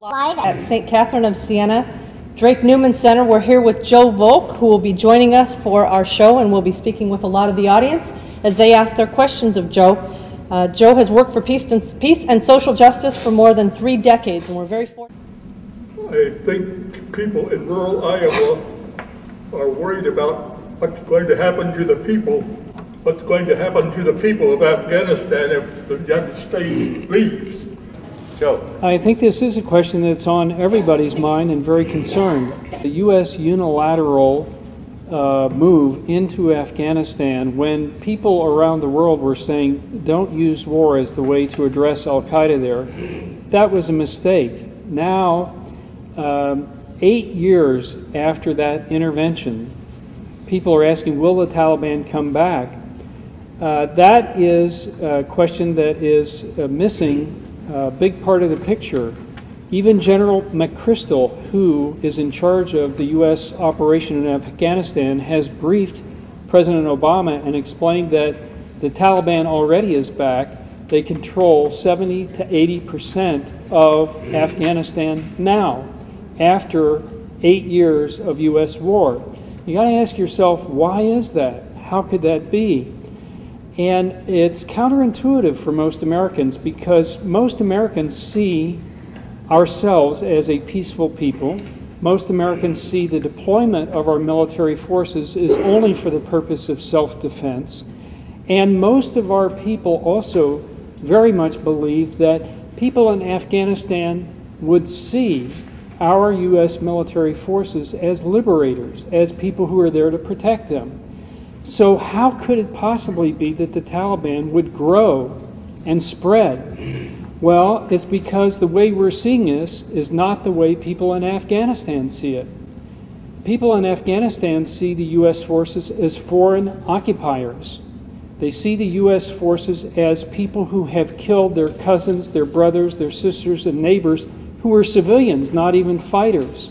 Live at St. Catherine of Siena, Drake Newman Center. We're here with Joe Volk, who will be joining us for our show, and we'll be speaking with a lot of the audience as they ask their questions of Joe. Joe has worked for peace and social justice for more than 3 decades, and we're very fortunate. I think people in rural Iowa are worried about what's going to happen to the people, what's going to happen to the people of Afghanistan if the United States leaves. Joe. I think this is a question that's on everybody's mind and very concerned. The U.S. unilateral move into Afghanistan, when people around the world were saying don't use war as the way to address al-Qaeda there, that was a mistake. Now, 8 years after that intervention, people are asking, will the Taliban come back? That is a question that is missing a big part of the picture. Even General McChrystal, who is in charge of the U.S. operation in Afghanistan, has briefed President Obama and explained that the Taliban already is back. They control 70 to 80% of Afghanistan now, after 8 years of U.S. war. You got to ask yourself, why is that? How could that be? And it's counterintuitive for most Americans, because most Americans see ourselves as a peaceful people. Most Americans see the deployment of our military forces is only for the purpose of self-defense. And most of our people also very much believe that people in Afghanistan would see our U.S. military forces as liberators, as people who are there to protect them. So how could it possibly be that the Taliban would grow and spread? Well, it's because the way we're seeing this is not the way people in Afghanistan see it. People in Afghanistan see the U.S. forces as foreign occupiers. They see the U.S. forces as people who have killed their cousins, their brothers, their sisters, and neighbors who were civilians, not even fighters.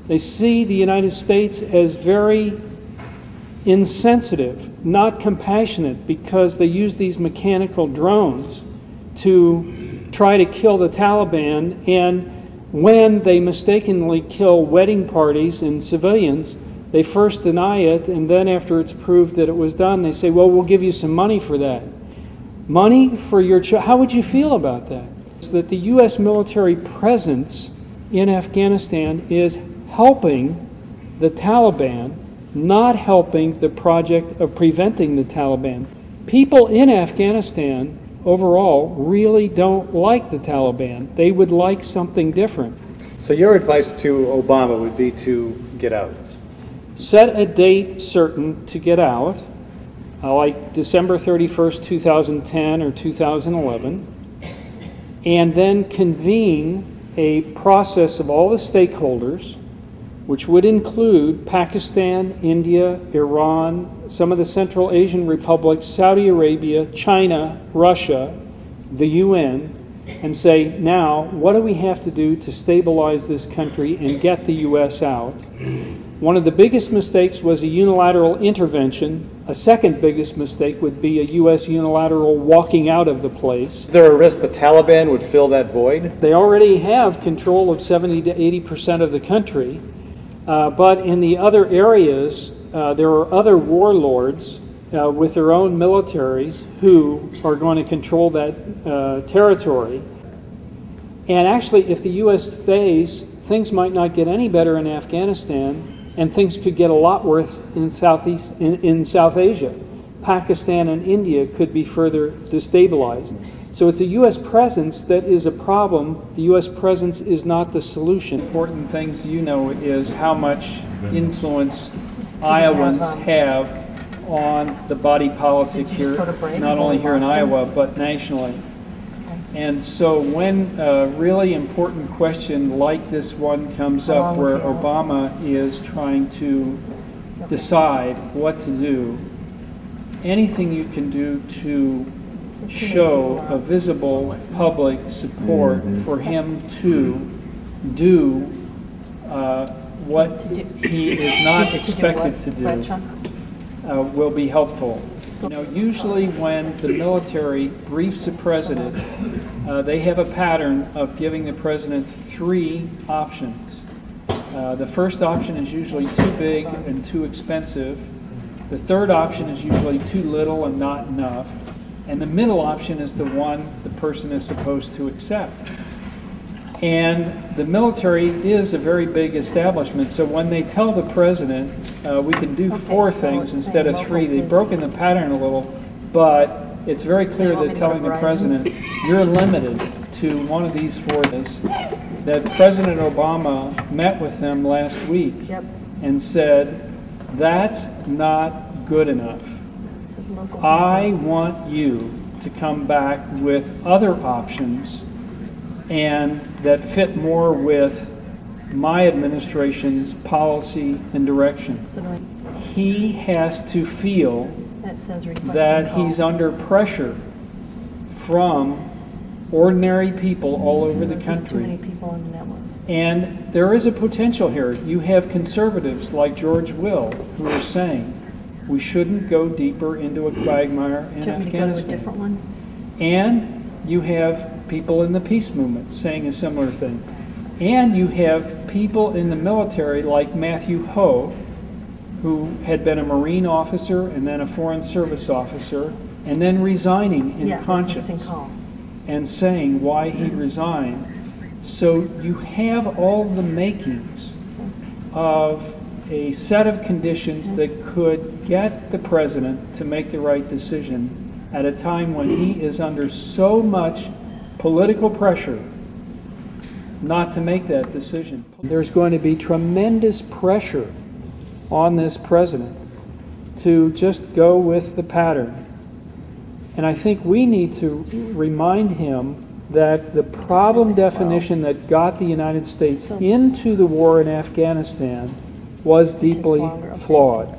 They see the United States as very insensitive, not compassionate, because they use these mechanical drones to try to kill the Taliban, and when they mistakenly kill wedding parties and civilians, they first deny it, and then after it's proved that it was done, they say, well, we'll give you some money for that. Money for your child? How would you feel about that? That the U.S. military presence in Afghanistan is helping the Taliban, not helping the project of preventing the Taliban. People in Afghanistan overall really don't like the Taliban. They would like something different. So your advice to Obama would be to get out? Set a date certain to get out, like December 31st, 2010 or 2011, and then convene a process of all the stakeholders, which would include Pakistan, India, Iran, some of the Central Asian republics, Saudi Arabia, China, Russia, the UN, and say, now, what do we have to do to stabilize this country and get the U.S. out? One of the biggest mistakes was a unilateral intervention. A second biggest mistake would be a U.S. unilateral walking out of the place. Is there a risk the Taliban would fill that void? They already have control of 70 to 80% of the country. But in the other areas, there are other warlords with their own militaries who are going to control that territory. And actually, if the U.S. stays, things might not get any better in Afghanistan, and things could get a lot worse in South Asia. Pakistan and India could be further destabilized. So it's a U.S. presence that is a problem. The U.S. presence is not the solution. Important things you know is how much influence Iowans have on the body politic here, not only here in Iowa, but nationally. And so when a really important question like this one comes up, where Obama is trying to decide what to do, anything you can do to show a visible public support for him to do what he is not expected to do will be helpful. You know, usually when the military briefs a president, they have a pattern of giving the president 3 options. The first option is usually too big and too expensive. The third option is usually too little and not enough. And the middle option is the one the person is supposed to accept. And the military is a very big establishment, so when they tell the president, we can do 4 things instead of 3, they've broken the pattern a little, but it's very clear that telling the president, you're limited to one of these 4 things, that President Obama met with them last week and said, that's not good enough. I want you to come back with other options and that fit more with my administration's policy and direction. He has to feel that he's under pressure from ordinary people all over the country. And there is a potential here. You have conservatives like George Will who are saying we shouldn't go deeper into a quagmire in Afghanistan. And you have people in the peace movement saying a similar thing. And you have people in the military like Matthew Ho, who had been a Marine officer and then a Foreign Service officer, and then resigning in conscience and saying why he resigned. So you have all the makings of a set of conditions that could get the president to make the right decision at a time when he is under so much political pressure not to make that decision. There's going to be tremendous pressure on this president to just go with the pattern. And I think we need to remind him that the problem definition that got the United States into the war in Afghanistan was deeply flawed.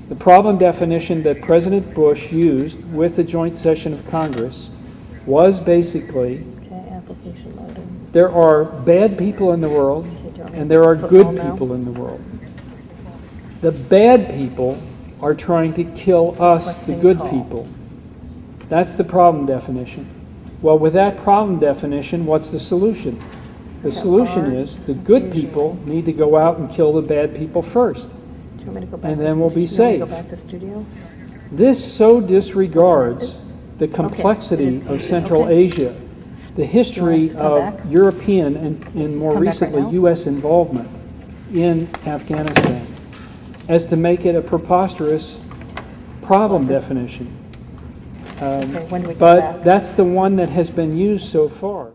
The problem definition that President Bush used with the joint session of Congress was basically there are bad people in the world and there are good people in the world. The bad people are trying to kill us, the good people. That's the problem definition. Well, with that problem definition, what's the solution? The solution is the good people need to go out and kill the bad people first. And then we'll be safe. This so disregards the complexity of Central Asia, the history of European and more recently U.S. involvement in Afghanistan, as to make it a preposterous problem definition. But that's the one that has been used so far.